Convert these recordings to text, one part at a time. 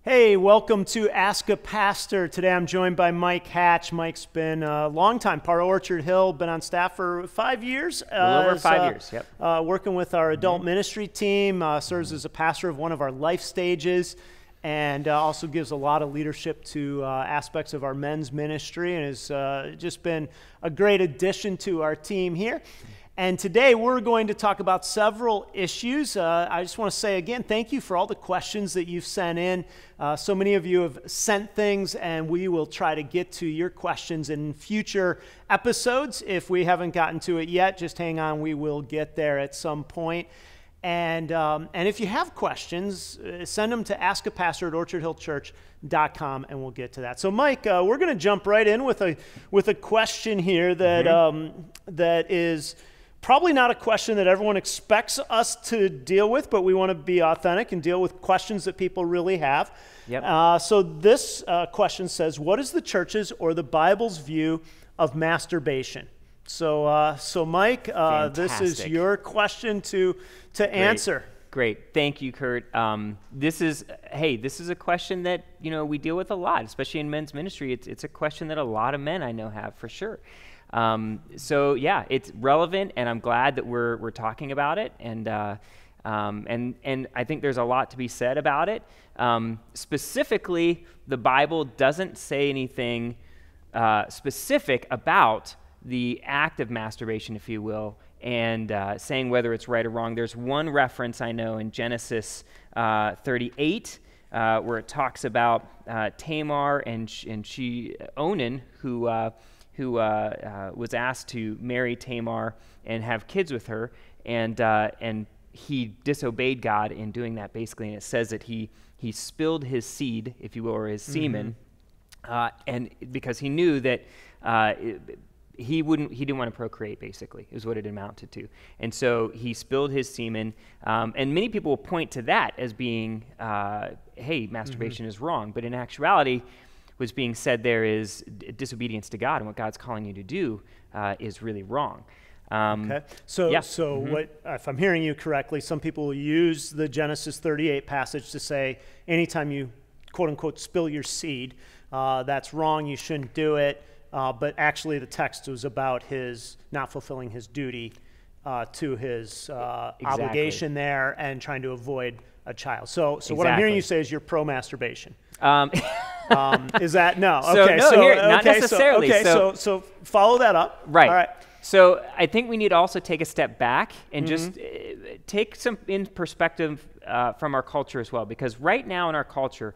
Hey, welcome to Ask a Pastor. Today I'm joined by Mike Hatch. Mike's been a longtime part of Orchard Hill, been on staff for 5 years. A little over 5 years, yep. Working with our adult ministry team, serves as a pastor of one of our life stages, and also gives a lot of leadership to aspects of our men's ministry, and has just been a great addition to our team here. And today we're going to talk about several issues. I just want to say again, thank you for all the questions that you've sent in. So many of you have sent things, and we will try to get to your questions in future episodes. If we haven't gotten to it yet, just hang on, we will get there at some point. And if you have questions, send them to askapastor@orchardhillchurch.com, and we'll get to that. So Mike, we're going to jump right in with a question here that that is probably not a question that everyone expects us to deal with, but we want to be authentic and deal with questions that people really have. Yep. So this question says, what is the church's or the Bible's view of masturbation? So Mike, this is your question to answer. Great. Thank you, Kurt. This is a question that, we deal with a lot, especially in men's ministry. It's a question that a lot of men I know have, for sure. So yeah, it's relevant, and I'm glad that we're talking about it, and I think there's a lot to be said about it. Specifically, the Bible doesn't say anything specific about the act of masturbation, if you will, and saying whether it's right or wrong. There's one reference I know in Genesis 38 where it talks about Tamar and Onan, who was asked to marry Tamar and have kids with her, and he disobeyed God in doing that, basically. And it says that he spilled his seed, if you will, or his semen, and because he knew that he didn't want to procreate, basically, is what it amounted to. And so he spilled his semen, and many people will point to that as being, hey, masturbation is wrong, but in actuality, what's being said there is disobedience to God, and what God's calling you to do is really wrong. Okay. So what, if I'm hearing you correctly, some people will use the Genesis 38 passage to say anytime you, quote unquote, spill your seed, that's wrong, you shouldn't do it. But actually the text was about his not fulfilling his duty to his obligation there and trying to avoid a child. So what I'm hearing you say is you're pro-masturbation. Is that no? Okay, not necessarily. So follow that up. Right. All right. So I think we need to also take a step back and just take some in perspective from our culture as well, because right now in our culture,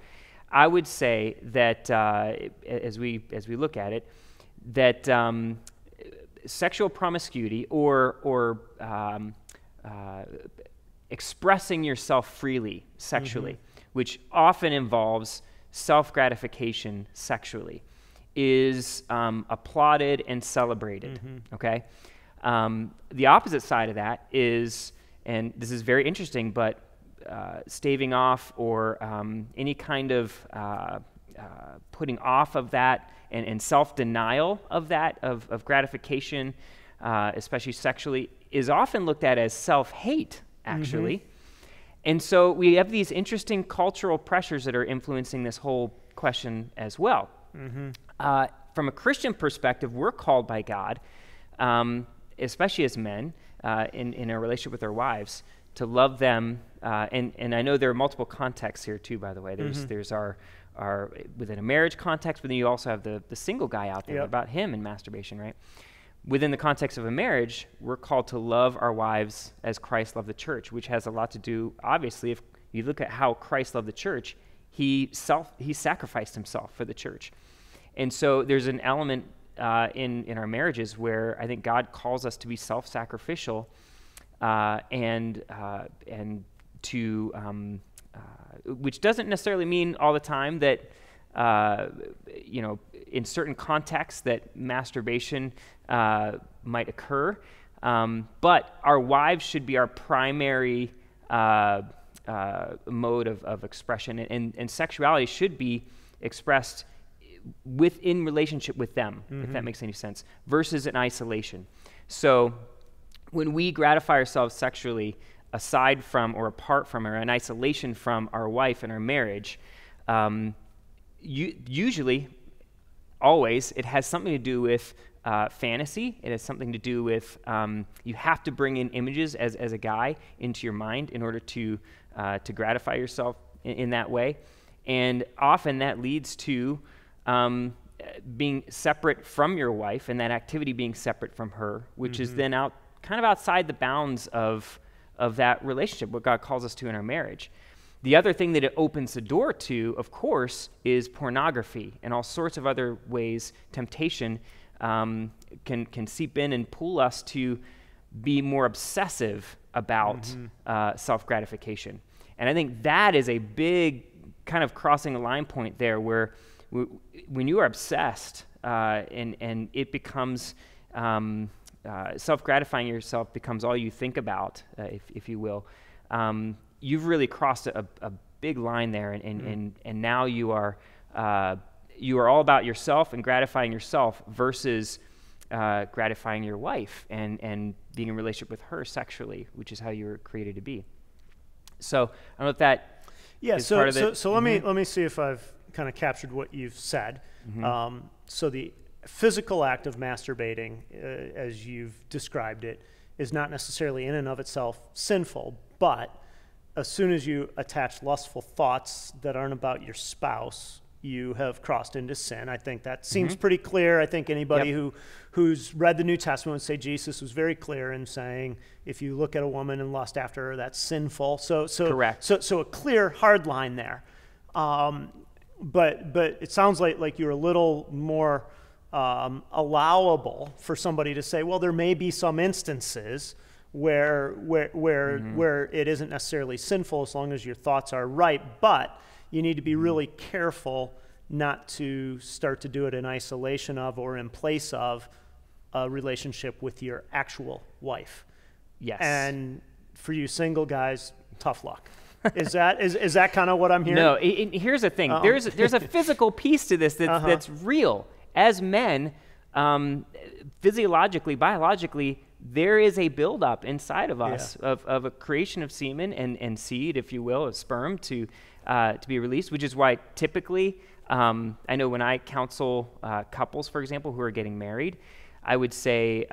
I would say that as we look at it, that sexual promiscuity or expressing yourself freely sexually, which often involves self-gratification sexually, is applauded and celebrated, okay? The opposite side of that is, and this is very interesting, but staving off or any kind of putting off of that and self-denial of that, of gratification, especially sexually, is often looked at as self-hate, actually. And so we have these interesting cultural pressures that are influencing this whole question as well. From a Christian perspective, we're called by God, especially as men, in our relationship with our wives, to love them. And I know there are multiple contexts here too, by the way. There's our within a marriage context, but then you also have the single guy out there about him and masturbation, right? Within the context of a marriage, we're called to love our wives as Christ loved the church, which has a lot to do, obviously, if you look at how Christ loved the church, he sacrificed himself for the church. And so there's an element in our marriages where I think God calls us to be self-sacrificial and to, which doesn't necessarily mean all the time that, in certain contexts that masturbation might occur, but our wives should be our primary mode of expression, and sexuality should be expressed within relationship with them, if that makes any sense, versus in isolation. So when we gratify ourselves sexually aside from or apart from or in isolation from our wife and our marriage, Usually, always, it has something to do with fantasy. It has something to do with you have to bring in images as a guy into your mind in order to gratify yourself in that way. And often that leads to being separate from your wife, and that activity being separate from her, which is then kind of outside the bounds of that relationship, what God calls us to in our marriage. The other thing that it opens the door to, of course, is pornography and all sorts of other ways temptation can seep in and pull us to be more obsessive about self-gratification. And I think that is a big kind of crossing a line point there, where when you are obsessed and it becomes self-gratifying yourself becomes all you think about, if you will, you've really crossed a big line there, and now you are all about yourself and gratifying yourself versus gratifying your wife and being in a relationship with her sexually, which is how you were created to be. So I don't know if that is part of it. So let me see if I've kind of captured what you've said. So the physical act of masturbating, as you've described it, is not necessarily in and of itself sinful, but as soon as you attach lustful thoughts that aren't about your spouse, you have crossed into sin. I think that seems pretty clear. I think anybody who's read the New Testament would say Jesus was very clear in saying, if you look at a woman and lust after her, that's sinful. Correct. So a clear, hard line there. But it sounds like you're a little more allowable for somebody to say, well, there may be some instances where it isn't necessarily sinful as long as your thoughts are right, but you need to be really careful not to start to do it in isolation of or in place of a relationship with your actual wife. Yes. And for you single guys, tough luck. Is that kind of what I'm hearing? No. Here's the thing. There's a physical piece to this that's real. As men, physiologically, biologically, there is a buildup inside of us of a creation of semen and seed, if you will, of sperm to be released, which is why typically, I know when I counsel couples, for example, who are getting married, I would say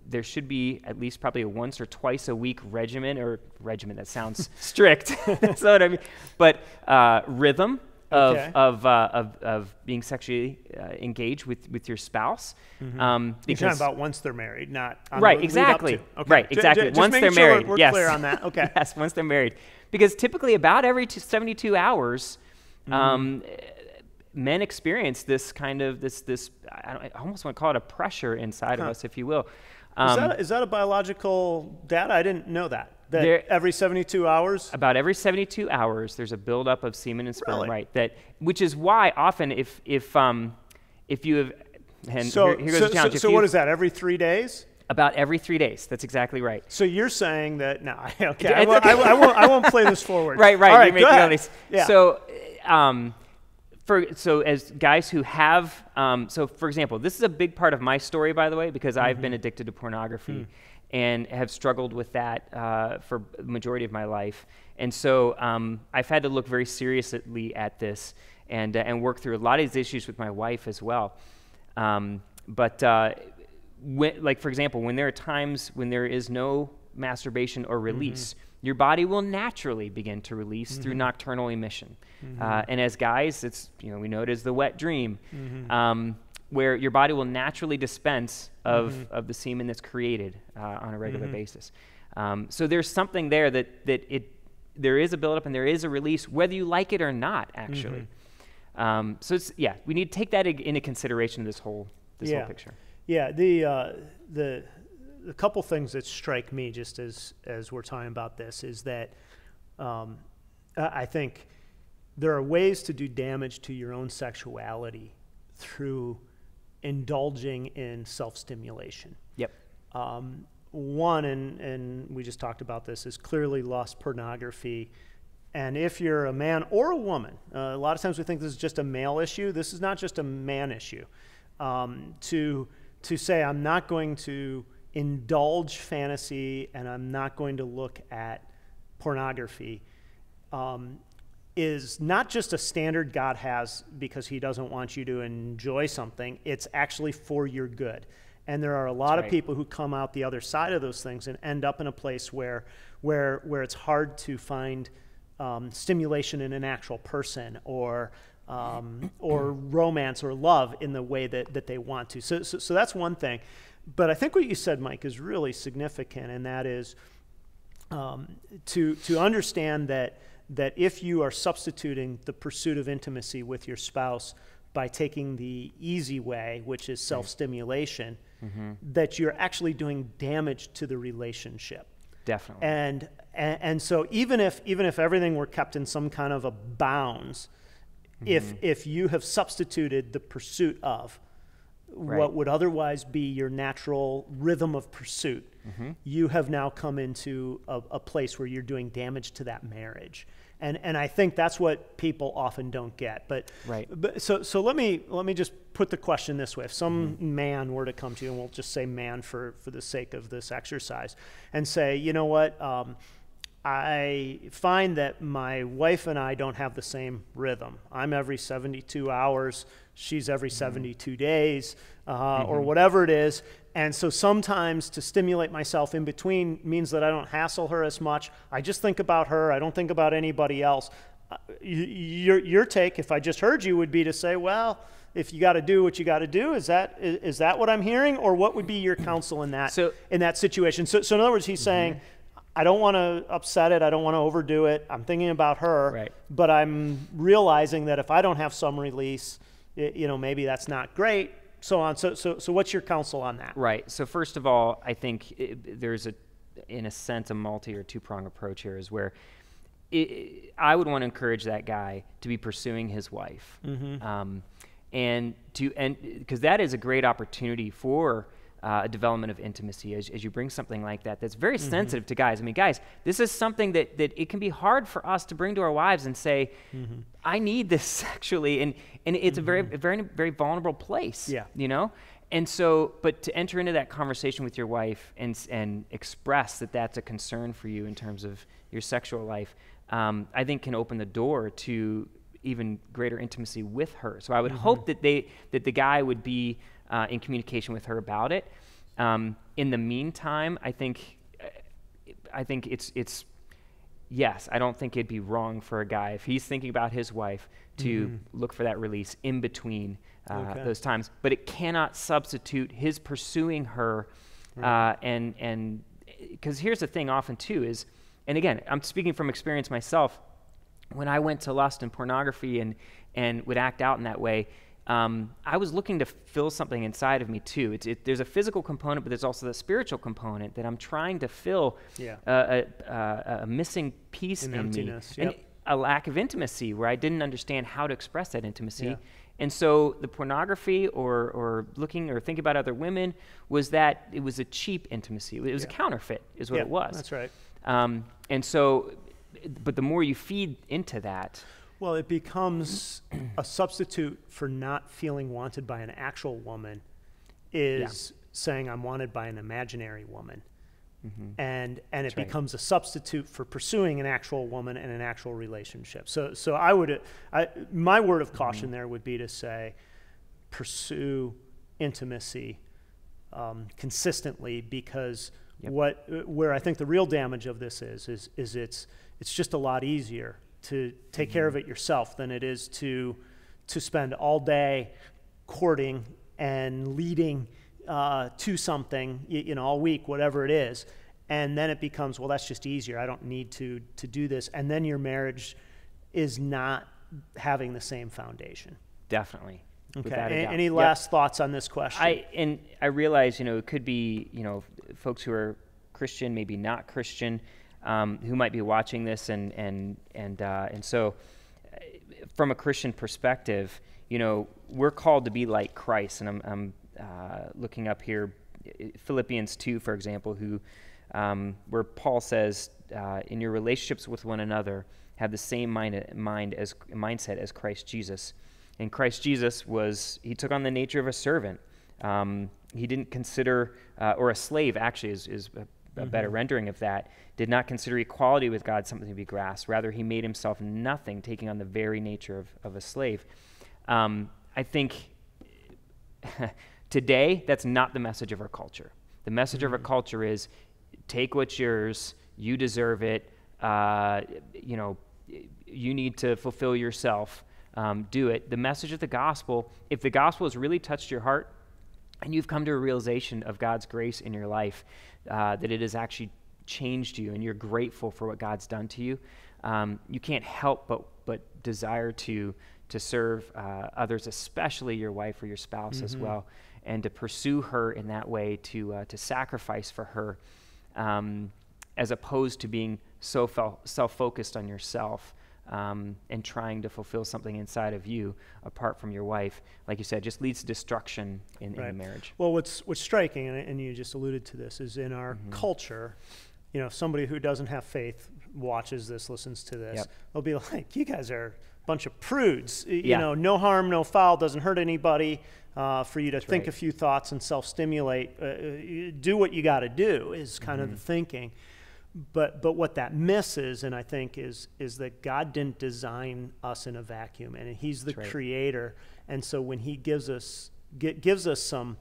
there should be at least probably a once or twice a week regimen, that sounds strict, that's not what I mean, but rhythm of being sexually engaged with your spouse. Because you're talking about once they're married, not on right, the exactly. lead up to. Okay. Right, exactly. Just once they're sure married, we're yes. clear on that. Okay. Yes, once they're married, because typically about every 72 hours, men experience this kind of this. I almost want to call it a pressure inside of us, if you will. Is that a biological data? I didn't know that. Every 72 hours? About every 72 hours, there's a buildup of semen and sperm, Really? right? Which is why often if you have, and So, here goes the challenge. So what is that, every 3 days? About every 3 days. That's exactly right. So you're saying that, no, okay, I won't play this forward. Right. All right, You're go making all ahead. these. Yeah. So as guys who have, so for example, this is a big part of my story, by the way, because I've been addicted to pornography and have struggled with that for the majority of my life. And so I've had to look very seriously at this and work through a lot of these issues with my wife as well. Like for example, when there are times when there is no masturbation or release, your body will naturally begin to release through nocturnal emission. And as guys, it's, we know it as the wet dream, where your body will naturally dispense of the semen that's created on a regular basis. So there's something there that there is a buildup and there is a release, whether you like it or not, actually. So we need to take that into consideration of this whole picture. Yeah, the couple things that strike me just as we're talking about this is that I think there are ways to do damage to your own sexuality through indulging in self-stimulation. Yep. One, and we just talked about this, is clearly lust, pornography. And if you're a man or a woman, a lot of times we think this is just a male issue. This is not just a man issue. To say I'm not going to indulge fantasy and I'm not going to look at pornography, is not just a standard God has because he doesn't want you to enjoy something. It's actually for your good. And there are a lot of people who come out the other side of those things and end up in a place where it's hard to find stimulation in an actual person or romance or love in the way that they want to. So that's one thing. But I think what you said, Mike, is really significant, and that is to understand that if you are substituting the pursuit of intimacy with your spouse by taking the easy way, which is self-stimulation, that you're actually doing damage to the relationship. Definitely. And so even if everything were kept in some kind of a bounds, if you have substituted the pursuit of what would otherwise be your natural rhythm of pursuit, you have now come into a place where you're doing damage to that marriage. And I think that's what people often don't get. But so let me just put the question this way. If some man were to come to you, and we'll just say man for the sake of this exercise, and say, you know what, I find that my wife and I don't have the same rhythm. I'm every 72 hours, she's every 72 days, or whatever it is. And so sometimes to stimulate myself in between means that I don't hassle her as much. I just think about her. I don't think about anybody else. Your take, if I just heard you, would be to say, well, if you got to do what you got to do, is that what I'm hearing? Or what would be your counsel in that situation? So in other words, he's saying, I don't want to upset it. I don't want to overdo it. I'm thinking about her, but I'm realizing that if I don't have some release, maybe that's not great. So on. So what's your counsel on that? Right. So first of all, I think there's in a sense, a multi or two-prong approach here is where I would want to encourage that guy to be pursuing his wife. And because that is a great opportunity for a development of intimacy as you bring something like that's very sensitive to guys. I mean, guys, this is something that it can be hard for us to bring to our wives and say, I need this sexually, and it's a very, very, very vulnerable place, And so, but to enter into that conversation with your wife and express that that's a concern for you in terms of your sexual life, I think can open the door to even greater intimacy with her. So I would hope that the guy would be in communication with her about it. In the meantime, I think it's yes, I don't think it'd be wrong for a guy if he's thinking about his wife to look for that release in between those times. But it cannot substitute his pursuing her, and because here's the thing often too is, and again, I'm speaking from experience myself, when I went to lust and pornography and would act out in that way, I was looking to fill something inside of me too. There's a physical component, but there's also the spiritual component that I'm trying to fill a missing piece in me, and a lack of intimacy where I didn't understand how to express that intimacy. And so the pornography or looking or thinking about other women was that it was a cheap intimacy. It was a counterfeit is what it was. That's right. And so, but the more you feed into that, well, it becomes a substitute for not feeling wanted by an actual woman is saying I'm wanted by an imaginary woman. And it becomes a substitute for pursuing an actual woman and an actual relationship. So my word of caution there would be to say pursue intimacy consistently, because where I think the real damage of this is it's just a lot easier to take care of it yourself than it is to spend all day courting and leading to something, all week, whatever it is. And then it becomes, well, that's just easier. I don't need to do this. And then your marriage is not having the same foundation. Definitely. Okay. Any last thoughts on this question? I realize, it could be, folks who are Christian, maybe not Christian, who might be watching this, and so from a Christian perspective, we're called to be like Christ, and I'm looking up here Philippians 2, for example, where Paul says, in your relationships with one another, have the same mindset as Christ Jesus. And Christ Jesus he took on the nature of a servant. He didn't consider, or a slave actually is a better rendering of that, did not consider equality with God something to be grasped. Rather, he made himself nothing, taking on the very nature of a slave. I think today, that's not the message of our culture. The message of our culture is, take what's yours, you deserve it, you need to fulfill yourself, do it. The message of the gospel, if the gospel has really touched your heart, and you've come to a realization of God's grace in your life, that it has actually changed you, and you're grateful for what God's done to you, you can't help but desire to serve others, especially your wife or your spouse as well, and to pursue her in that way, to sacrifice for her, as opposed to being so self-focused on yourself, and trying to fulfill something inside of you apart from your wife. Like you said, just leads to destruction in the marriage. Well, what's striking, and you just alluded to this, is in our culture, somebody who doesn't have faith watches this, listens to this, they'll be like, you guys are a bunch of prudes. No harm, no foul, doesn't hurt anybody. For you to think a few thoughts and self-stimulate, do what you got to do is kind of the thinking. But what that misses, and I think, is that God didn't design us in a vacuum, and He's the creator. And so when He gives us some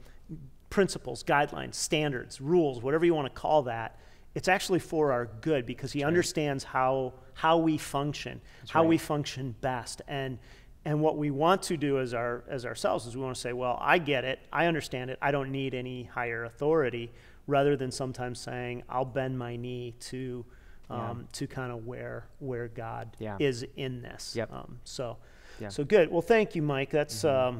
principles, guidelines, standards, rules, whatever you want to call that, it's actually for our good, because He understands how we function, we function best. And what we want to do as ourselves is we want to say, well, I get it, I understand it, I don't need any higher authority, rather than sometimes saying, I'll bend my knee to kind of where God is in this. So good. Well, thank you, Mike. That's a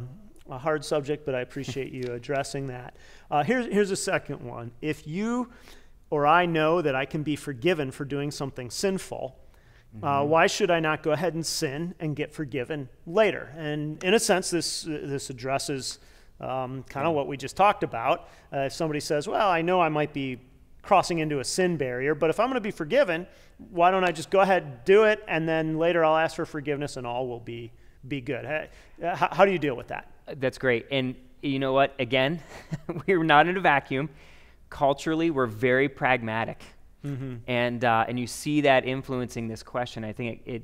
hard subject, but I appreciate you addressing that. Here's a second one. If you or I know that I can be forgiven for doing something sinful, why should I not go ahead and sin and get forgiven later? And in a sense, this addresses kind of what we just talked about. If somebody says, well, I know I might be crossing into a sin barrier, but if I'm going to be forgiven, why don't I just go ahead and do it, and then later I'll ask for forgiveness and all will be good? How do you deal with that? That's great. And you know what? Again, we're not in a vacuum. Culturally, we're very pragmatic. And you see that influencing this question. I think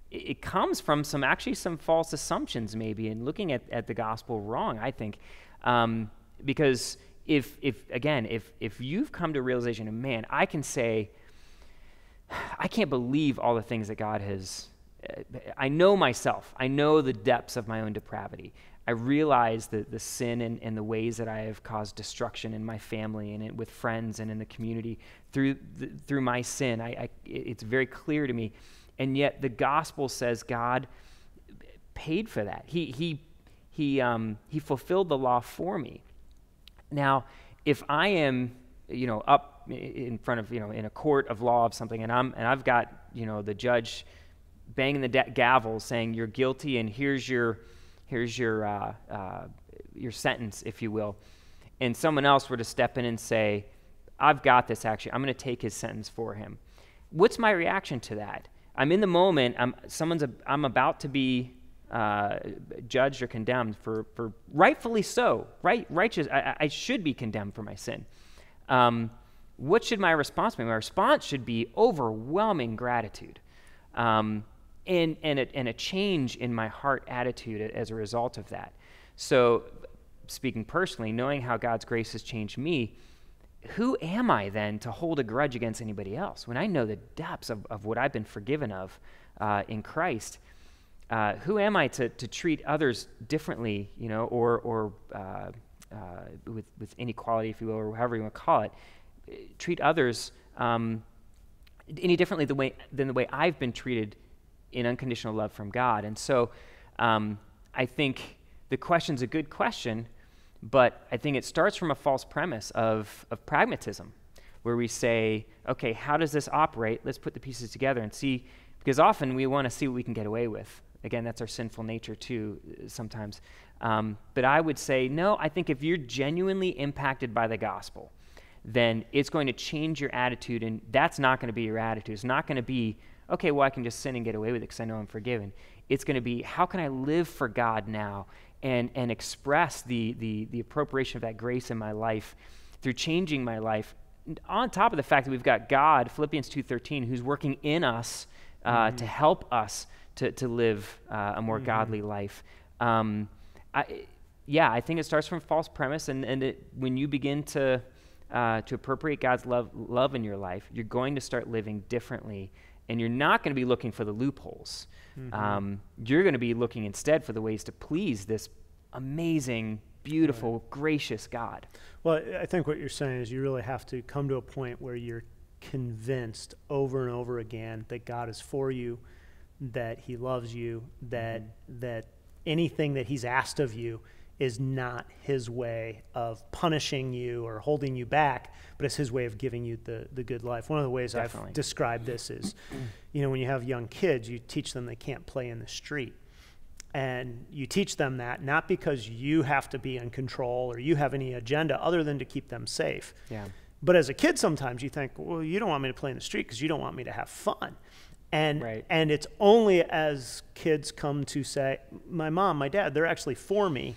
it comes from some false assumptions maybe, and looking at the gospel wrong, I think. Because if you've come to a realization of, man, I can say, I can't believe all the things that God has, I know myself, I know the depths of my own depravity. I realize the sin and the ways that I have caused destruction in my family and with friends and in the community through my sin. It's very clear to me. And yet the gospel says God paid for that. He fulfilled the law for me. Now, if I am, up in front of, in a court of law of something, and I've got, the judge banging the gavel saying you're guilty, and here's your sentence, if you will, and someone else were to step in and say, I've got this, actually, I'm going to take his sentence for him. What's my reaction to that? I'm in the moment, I'm about to be judged or condemned for rightfully so, righteous, I should be condemned for my sin. What should my response be? My response should be overwhelming gratitude. And a change in my heart attitude as a result of that. So, speaking personally, knowing how God's grace has changed me, who am I then to hold a grudge against anybody else? When I know the depths of what I've been forgiven of in Christ, who am I to treat others differerly, or with inequality, if you will, or however you want to call it, treat others any differently than the way I've been treated in unconditional love from God. And so I think the question's a good question, but I think it starts from a false premise of pragmatism, where we say, okay, how does this operate? Let's put the pieces together and see, because often we want to see what we can get away with. Again, that's our sinful nature too sometimes. But I would say, no, I think if you're genuinely impacted by the gospel, then it's going to change your attitude, and that's not going to be your attitude. It's not going to be, okay, well, I can just sin and get away with it because I know I'm forgiven. It's going to be, how can I live for God now and express the appropriation of that grace in my life through changing my life on top of the fact that we've got God, Philippians 2:13, who's working in us to help us to live a more godly life. I think it starts from false premise, and when you begin to appropriate God's love in your life, you're going to start living differently, and you're not going to be looking for the loopholes. You're going to be looking instead for the ways to please this amazing, beautiful, gracious God. Well, I think what you're saying is you really have to come to a point where you're convinced over and over again that God is for you, that he loves you, that anything that he's asked of you is not his way of punishing you or holding you back, but it's his way of giving you the good life. One of the ways I've described this is, when you have young kids, you teach them they can't play in the street. And you teach them that not because you have to be in control or you have any agenda other than to keep them safe. Yeah. But as a kid, sometimes you think, well, you don't want me to play in the street because you don't want me to have fun. And and it's only as kids come to say, my mom, my dad, they're actually for me,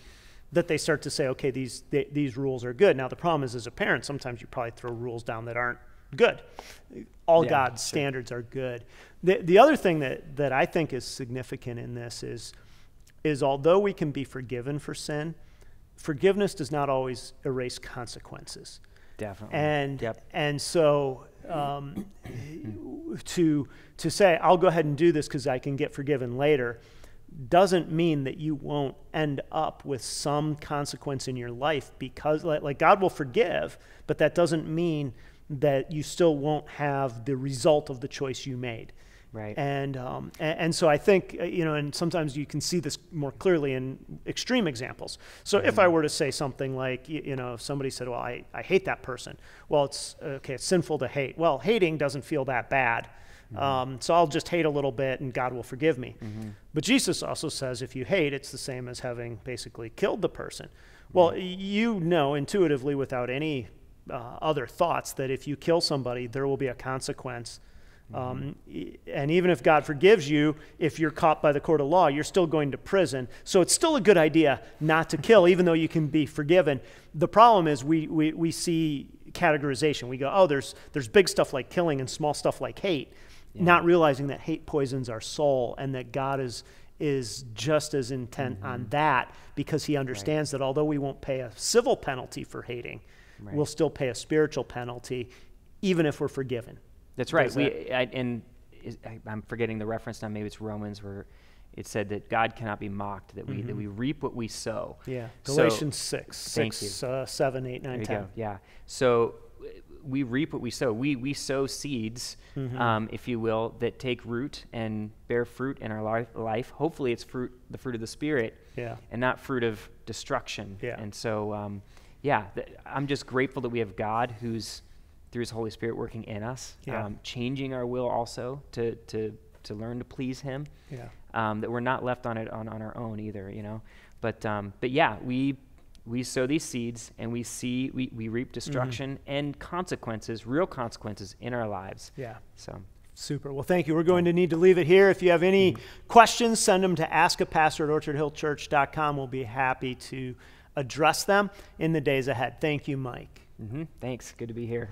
that they start to say, okay, these rules are good. Now, the problem is, as a parent, sometimes you probably throw rules down that aren't good. All God's standards are good. The other thing that I think is significant in this is although we can be forgiven for sin, forgiveness does not always erase consequences. Definitely. And so to say, I'll go ahead and do this because I can get forgiven later, doesn't mean that you won't end up with some consequence in your life, because like God will forgive, but that doesn't mean that you still won't have the result of the choice you made. Right. And so I think, and sometimes you can see this more clearly in extreme examples. So if I were to say something like, if somebody said, well, I hate that person. Well, it's sinful to hate. Well, hating doesn't feel that bad. So I'll just hate a little bit and God will forgive me. But Jesus also says if you hate, it's the same as having basically killed the person. Well, intuitively without any other thoughts that if you kill somebody, there will be a consequence. And even if God forgives you, if you're caught by the court of law, you're still going to prison. So it's still a good idea not to kill, even though you can be forgiven. The problem is we see categorization. We go, oh, there's big stuff like killing and small stuff like hate, not realizing that hate poisons our soul, and that God is just as intent on that, because he understands that although we won't pay a civil penalty for hating, we'll still pay a spiritual penalty, even if we're forgiven. That's right. I'm forgetting the reference now. Maybe it's Romans, where it said that God cannot be mocked, that we reap what we sow. Yeah. Galatians 6, 7, 8, 9, 10. Yeah. So we reap what we sow. We sow seeds, if you will, that take root and bear fruit in our life. Hopefully it's the fruit of the Spirit, and not fruit of destruction. Yeah. And so, I'm just grateful that we have God who's, through his Holy Spirit, working in us, changing our will also to learn to please him. That we're not left on our own either, But we sow these seeds, and we reap destruction and consequences, real consequences in our lives. Yeah. So super. Well, thank you. We're going to need to leave it here. If you have any questions, send them to askapastor@orchardhillchurch.com. We'll be happy to address them in the days ahead. Thank you, Mike. Thanks. Good to be here.